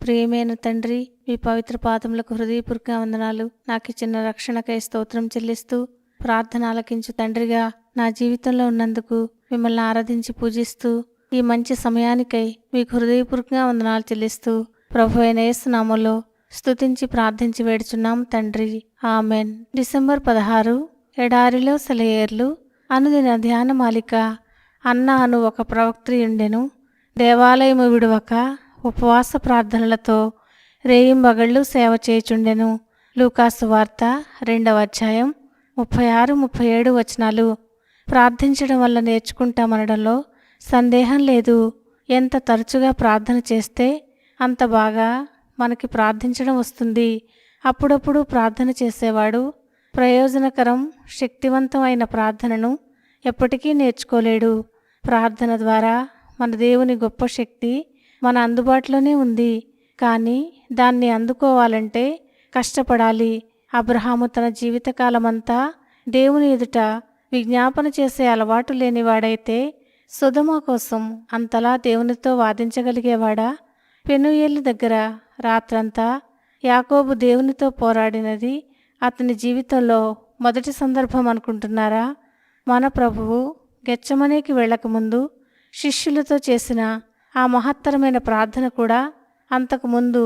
ప్రియమైన తండ్రి, మీ పవిత్ర పాదములకు హృదయపూర్వక వందనాలు. నాకు ఇచ్చిన రక్షణకై స్తోత్రం చెల్లిస్తూ, ప్రార్థన ఆలకించు తండ్రిగా నా జీవితంలో ఉన్నందుకు మిమ్మల్ని ఆరాధించి పూజిస్తూ, ఈ మంచి సమయానికై మీకు హృదయపూర్వకంగా వందనాలు చెల్లిస్తూ, ప్రభు అయిన యేసు నామములో స్తుతించి ప్రార్థించి వేడుచున్నాం తండ్రి. ఆమెన్. డిసెంబర్ 16 ఎడారిలో సెలయేర్లు అనుదిన ధ్యానమాలిక. అన్న అను ఒక ప్రవక్త్రియుండెను. దేవాలయము విడువక ఉపవాస ప్రార్థనలతో రేయింబగళ్ళు సేవ చేయుచుండెను. లూకాసు వార్త 2వ అధ్యాయం 36-37 వచనాలు. ప్రార్థించడం వల్ల నేర్చుకుంటామనడంలో సందేహం లేదు. ఎంత తరచుగా ప్రార్థన చేస్తే అంత బాగా మనకి ప్రార్థించడం వస్తుంది. అప్పుడప్పుడు ప్రార్థన చేసేవాడు ప్రయోజనకరం, శక్తివంతమైన ప్రార్థనను ఎప్పటికీ నేర్చుకోలేడు. ప్రార్థన ద్వారా మన దేవుని గొప్ప శక్తి మన అందుబాటులోనే ఉంది. కానీ దాన్ని అందుకోవాలంటే కష్టపడాలి. అబ్రహాము తన జీవితకాలమంతా దేవుని ఎదుట విజ్ఞాపన చేసే అలవాటు లేనివాడైతే సొదొమ కోసం అంతలా దేవునితో వాదించగలిగేవాడా? పెనూయేలు దగ్గర రాత్రంతా యాకోబు దేవునితో పోరాడినది అతని జీవితంలో మొదటి సందర్భం అనుకుంటున్నారా? మన ప్రభువు గెత్సెమనేకి వెళ్ళకముందు శిష్యులతో చేసిన ఆ మహత్తరమైన ప్రార్థన కూడా అంతకుముందు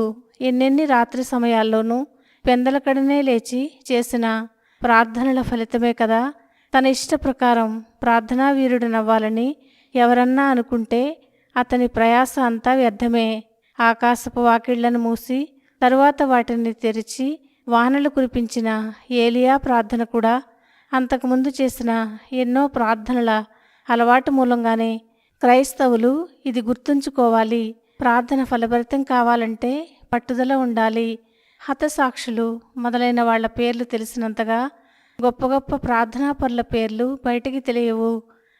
ఎన్నెన్ని రాత్రి సమయాల్లోనూ పెందలకడనే లేచి చేసిన ప్రార్థనల ఫలితమే కదా. తన ఇష్ట ప్రకారం ప్రార్థనా వీరుడనవ్వాలని ఎవరన్నా అనుకుంటే అతని ప్రయాస అంతా వ్యర్థమే. ఆకాశపు వాకిళ్లను మూసి తరువాత వాటిని తెరిచి వానలు కురిపించిన ఏలియా ప్రార్థన కూడా అంతకుముందు చేసిన ఎన్నో ప్రార్థనల అలవాటు మూలంగానే. క్రైస్తవులు ఇది గుర్తుంచుకోవాలి. ప్రార్థన ఫలభరితం కావాలంటే పట్టుదల ఉండాలి. హతసాక్షులు మొదలైన వాళ్ల పేర్లు తెలిసినంతగా గొప్ప గొప్ప ప్రార్థనాపరుల పేర్లు బయటికి తెలియవు.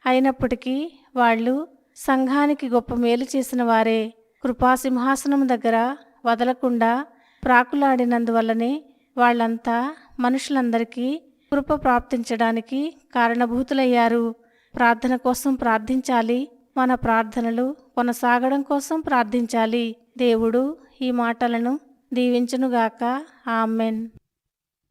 అయినప్పటికీ వాళ్ళు సంఘానికి గొప్ప మేలు చేసిన వారే. కృపాసింహాసనం దగ్గర వదలకుండా ప్రాకులాడినందువల్లనే వాళ్ళంతా మనుషులందరికీ కృప ప్రాప్తించడానికి కారణభూతులయ్యారు. ప్రార్థన కోసం ప్రార్థించాలి. మన ప్రార్థనలు కొనసాగడం కోసం ప్రార్థించాలి. దేవుడు ఈ మాటలను దీవించునుగాక. ఆమెన్.